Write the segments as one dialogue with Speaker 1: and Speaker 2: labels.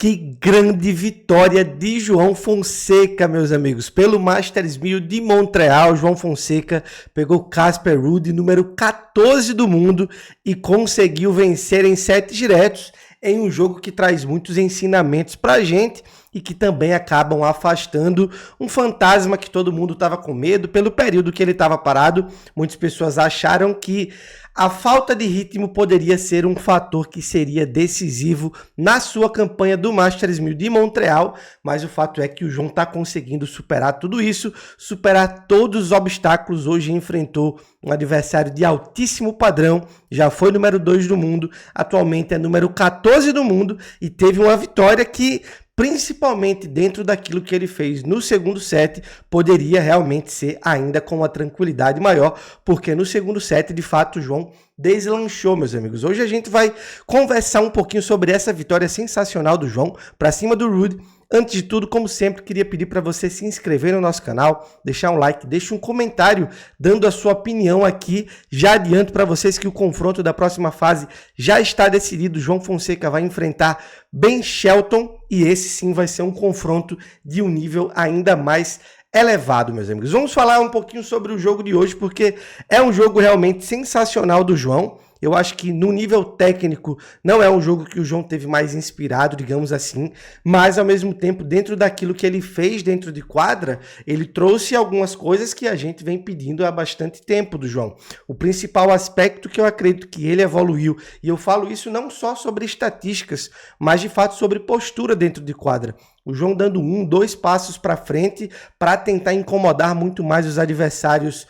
Speaker 1: Que grande vitória de João Fonseca, meus amigos. Pelo Masters 1000 de Montreal, João Fonseca pegou Casper Ruud, número 14 do mundo, e conseguiu vencer em sets diretos em um jogo que traz muitos ensinamentos pra gente e que também acabam afastando um fantasma que todo mundo estava com medo pelo período que ele estava parado. Muitas pessoas acharam que a falta de ritmo poderia ser um fator que seria decisivo na sua campanha do Masters 1000 de Montreal, mas o fato é que o João está conseguindo superar tudo isso, superar todos os obstáculos. Hoje enfrentou um adversário de altíssimo padrão, já foi número 2 do mundo, atualmente é número 14 do mundo e teve uma vitória que, principalmente dentro daquilo que ele fez no segundo set, poderia realmente ser ainda com uma tranquilidade maior, porque no segundo set, de fato, o João deslanchou, meus amigos. Hoje a gente vai conversar um pouquinho sobre essa vitória sensacional do João para cima do Ruud. Antes de tudo, como sempre, queria pedir para você se inscrever no nosso canal, deixar um like, deixe um comentário dando a sua opinião aqui. Já adianto para vocês que o confronto da próxima fase já está decidido. João Fonseca vai enfrentar Ben Shelton e esse sim vai ser um confronto de um nível ainda mais elevado, meus amigos. Vamos falar um pouquinho sobre o jogo de hoje, porque é um jogo realmente sensacional do João. Eu acho que no nível técnico não é um jogo que o João teve mais inspirado, digamos assim, mas ao mesmo tempo, dentro daquilo que ele fez dentro de quadra, ele trouxe algumas coisas que a gente vem pedindo há bastante tempo do João. O principal aspecto que eu acredito que ele evoluiu, e eu falo isso não só sobre estatísticas, mas de fato sobre postura dentro de quadra. O João dando 1, 2 passos para frente para tentar incomodar muito mais os adversários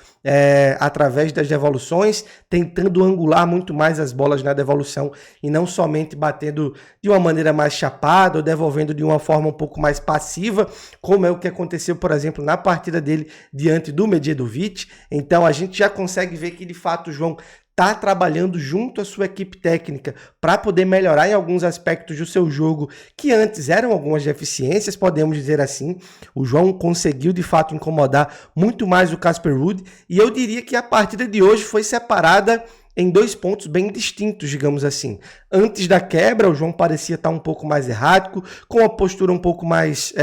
Speaker 1: através das devoluções, tentando angular muito mais as bolas na devolução e não somente batendo de uma maneira mais chapada ou devolvendo de uma forma um pouco mais passiva, como é o que aconteceu, por exemplo, na partida dele diante do Medjedovic. Então a gente já consegue ver que de fato o João está trabalhando junto à sua equipe técnica para poder melhorar em alguns aspectos do seu jogo que antes eram algumas deficiências, podemos dizer assim. O João conseguiu de fato incomodar muito mais o Casper Ruud e eu diria que a partida de hoje foi separada em 2 pontos bem distintos, digamos assim. Antes da quebra, o João parecia estar um pouco mais errático, com a postura um pouco mais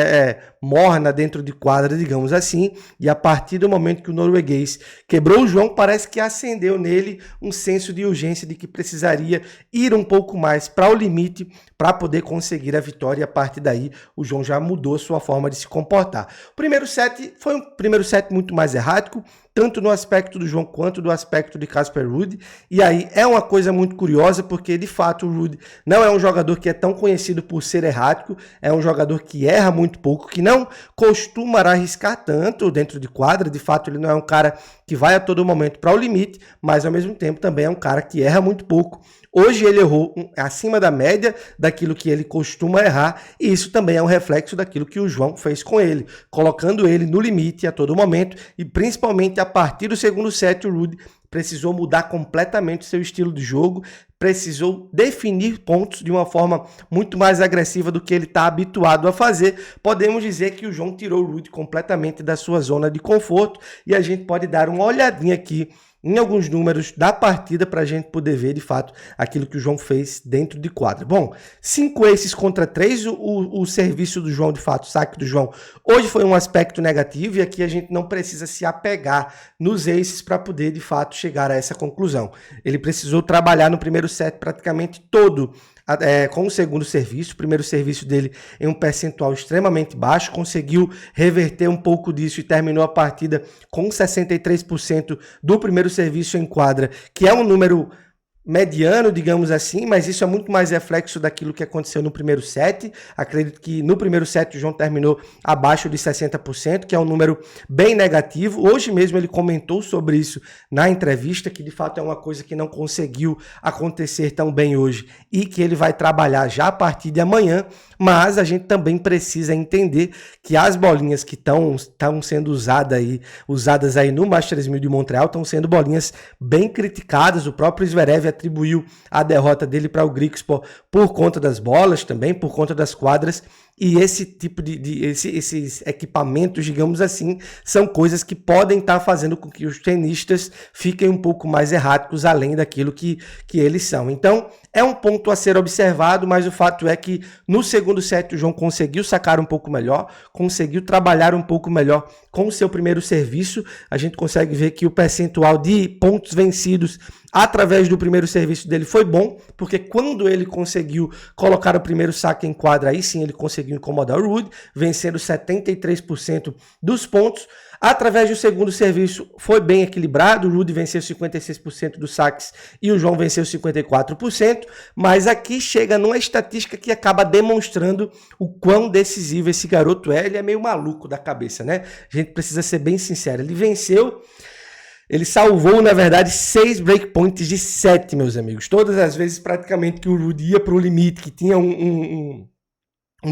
Speaker 1: morna dentro de quadra, digamos assim, e a partir do momento que o norueguês quebrou o João, parece que acendeu nele um senso de urgência de que precisaria ir um pouco mais para o limite para poder conseguir a vitória, e a partir daí o João já mudou sua forma de se comportar. O primeiro set foi um primeiro set muito mais errático, tanto no aspecto do João quanto do aspecto de Casper Ruud, e aí é uma coisa muito curiosa, porque de fato o Ruud não é um jogador que é tão conhecido por ser errático, é um jogador que erra muito pouco, que não costuma arriscar tanto dentro de quadra. De fato ele não é um cara que vai a todo momento para o limite, mas ao mesmo tempo também é um cara que erra muito pouco. Hoje ele errou acima da média daquilo que ele costuma errar, e isso também é um reflexo daquilo que o João fez com ele, colocando ele no limite a todo momento, e principalmente a partir do segundo set o Ruud precisou mudar completamente o seu estilo de jogo, precisou definir pontos de uma forma muito mais agressiva do que ele está habituado a fazer. Podemos dizer que o João tirou o Ruud completamente da sua zona de conforto, e a gente pode dar uma olhadinha aqui em alguns números da partida para a gente poder ver de fato aquilo que o João fez dentro de quadra. Bom, 5 aces contra 3, o serviço do João, de fato, o saque do João, hoje foi um aspecto negativo, e aqui a gente não precisa se apegar nos aces para poder de fato chegar a essa conclusão. Ele precisou trabalhar no primeiro set praticamente todo com o segundo serviço. O primeiro serviço dele em um percentual extremamente baixo, conseguiu reverter um pouco disso e terminou a partida com 63% do primeiro serviço em quadra, que é um número mediano, digamos assim, mas isso é muito mais reflexo daquilo que aconteceu no primeiro set. Acredito que no primeiro set o João terminou abaixo de 60%, que é um número bem negativo. Hoje mesmo ele comentou sobre isso na entrevista, que de fato é uma coisa que não conseguiu acontecer tão bem hoje e que ele vai trabalhar já a partir de amanhã, mas a gente também precisa entender que as bolinhas que estão sendo usadas aí no Masters 1000 de Montreal estão sendo bolinhas bem criticadas. O próprio Zverev atribuiu a derrota dele para o Griekspoor por conta das bolas também, por conta das quadras, e esse tipo esses equipamentos, digamos assim, são coisas que podem estar fazendo com que os tenistas fiquem um pouco mais erráticos além daquilo que eles são. Então, é um ponto a ser observado, mas o fato é que no segundo set o João conseguiu sacar um pouco melhor, conseguiu trabalhar um pouco melhor com o seu primeiro serviço. A gente consegue ver que o percentual de pontos vencidos através do primeiro serviço dele foi bom, porque quando ele conseguiu colocar o primeiro saque em quadra, aí sim ele conseguiu incomodar o Ruud, vencendo 73% dos pontos. Através do segundo serviço foi bem equilibrado, o Ruud venceu 56% dos saques e o João venceu 54%, mas aqui chega numa estatística que acaba demonstrando o quão decisivo esse garoto é. Ele é meio maluco da cabeça, né? A gente precisa ser bem sincero, ele salvou, na verdade, 6 breakpoints de 7, meus amigos. Todas as vezes, praticamente, que o Ruud ia para o limite, que tinha um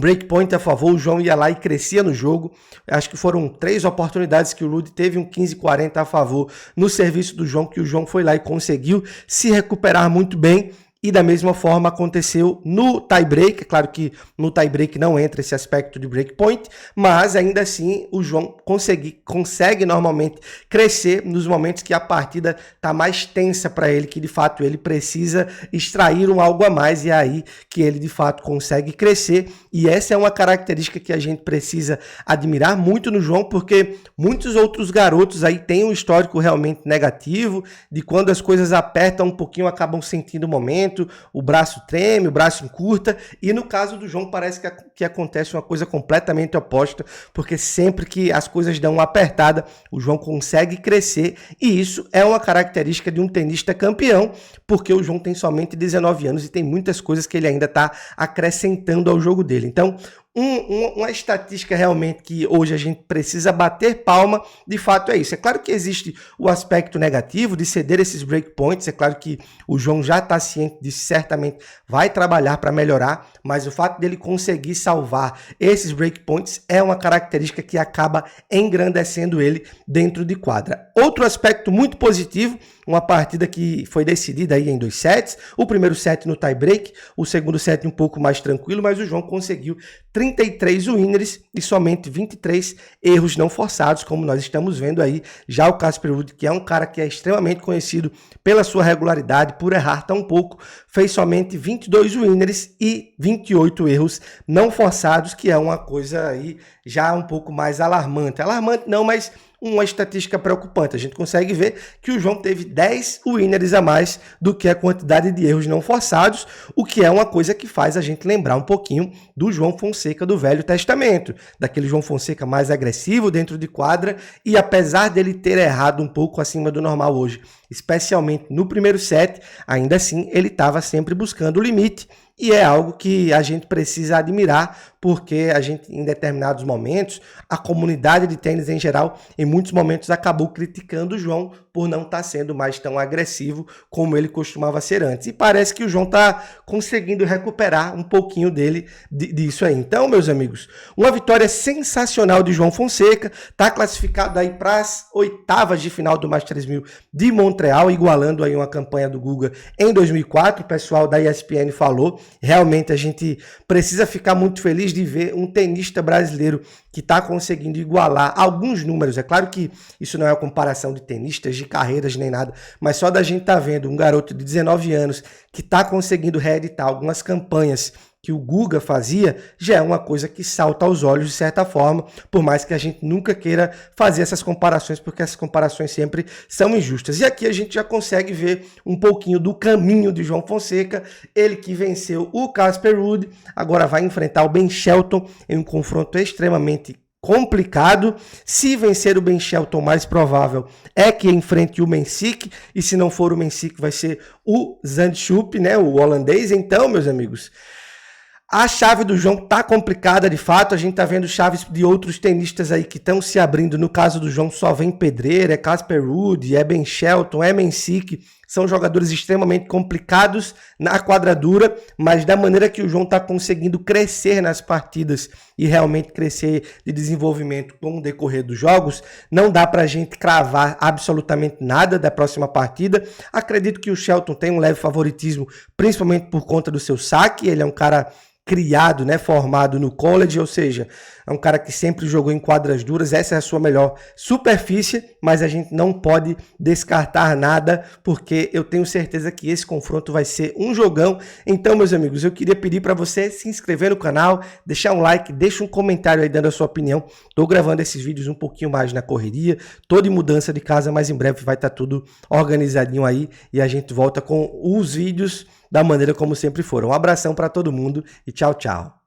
Speaker 1: breakpoint a favor, o João ia lá e crescia no jogo. Acho que foram 3 oportunidades que o Ruud teve um 15-40 a favor no serviço do João, que o João foi lá e conseguiu se recuperar muito bem. E da mesma forma aconteceu no tie-break. É claro que no tie-break não entra esse aspecto de breakpoint, mas ainda assim o João consegue normalmente crescer nos momentos que a partida está mais tensa para ele, que de fato ele precisa extrair algo a mais, e é aí que ele de fato consegue crescer. E essa é uma característica que a gente precisa admirar muito no João, porque muitos outros garotos aí têm um histórico realmente negativo, de quando as coisas apertam um pouquinho, acabam sentindo o momento, o braço treme, o braço encurta, e no caso do João parece que acontece uma coisa completamente oposta, porque sempre que as coisas dão uma apertada, o João consegue crescer, e isso é uma característica de um tenista campeão, porque o João tem somente 19 anos e tem muitas coisas que ele ainda está acrescentando ao jogo dele. Então, uma estatística realmente que hoje a gente precisa bater palma, de fato é isso. É claro que existe o aspecto negativo de ceder esses breakpoints, é claro que o João já está ciente disso, certamente vai trabalhar para melhorar, mas o fato dele conseguir salvar esses breakpoints é uma característica que acaba engrandecendo ele dentro de quadra. Outro aspecto muito positivo, uma partida que foi decidida aí em 2 sets, o primeiro set no tie-break, o segundo set um pouco mais tranquilo, mas o João conseguiu 33 winners e somente 23 erros não forçados, como nós estamos vendo aí. Já o Casper Ruud, que é um cara que é extremamente conhecido pela sua regularidade, por errar tão pouco, fez somente 22 winners e 28 erros não forçados, que é uma coisa aí já um pouco mais alarmante. Alarmante não, mas uma estatística preocupante. A gente consegue ver que o João teve 10 winners a mais do que a quantidade de erros não forçados, o que é uma coisa que faz a gente lembrar um pouquinho do João Fonseca do Velho Testamento, daquele João Fonseca mais agressivo dentro de quadra, e apesar dele ter errado um pouco acima do normal hoje, especialmente no primeiro set, ainda assim ele estava sempre buscando o limite, e é algo que a gente precisa admirar, porque a gente, em determinados momentos, a comunidade de tênis em geral, em muitos momentos acabou criticando o João por não estar sendo mais tão agressivo como ele costumava ser antes. E parece que o João está conseguindo recuperar um pouquinho disso aí. Então, meus amigos, uma vitória sensacional de João Fonseca, está classificado aí para as 8ª de final do Masters 1000 de Montreal, igualando aí uma campanha do Guga em 2004, o pessoal da ESPN falou. Realmente a gente precisa ficar muito feliz de ver um tenista brasileiro que está conseguindo igualar alguns números. É claro que isso não é uma comparação de tenistas, de carreiras nem nada, mas só da gente estar vendo um garoto de 19 anos que está conseguindo reeditar algumas campanhas que o Guga fazia, já é uma coisa que salta aos olhos de certa forma, por mais que a gente nunca queira fazer essas comparações, porque essas comparações sempre são injustas. E aqui a gente já consegue ver um pouquinho do caminho de João Fonseca, ele que venceu o Casper Ruud, agora vai enfrentar o Ben Shelton em um confronto extremamente complicado. Se vencer o Ben Shelton, mais provável é que enfrente o Mensik, e se não for o Mensik, vai ser o Zandschulp, né, o holandês. Então, meus amigos, a chave do João tá complicada de fato, a gente tá vendo chaves de outros tenistas aí que estão se abrindo. No caso do João só vem pedreira, é Casper Ruud, é Ben Shelton, é Mensik, São jogadores extremamente complicados na quadradura, mas da maneira que o João está conseguindo crescer nas partidas e realmente crescer de desenvolvimento com o decorrer dos jogos, não dá para a gente cravar absolutamente nada da próxima partida. Acredito que o Shelton tem um leve favoritismo, principalmente por conta do seu saque. Ele é um cara criado, né, formado no college, ou seja, é um cara que sempre jogou em quadras duras, essa é a sua melhor superfície, mas a gente não pode descartar nada, porque eu tenho certeza que esse confronto vai ser um jogão. Então, meus amigos, eu queria pedir para você se inscrever no canal, deixar um like, deixa um comentário aí dando a sua opinião. Estou gravando esses vídeos um pouquinho mais na correria, tô de mudança de casa, mas em breve vai estar tudo organizadinho aí e a gente volta com os vídeos da maneira como sempre foram. Um abração para todo mundo e tchau, tchau.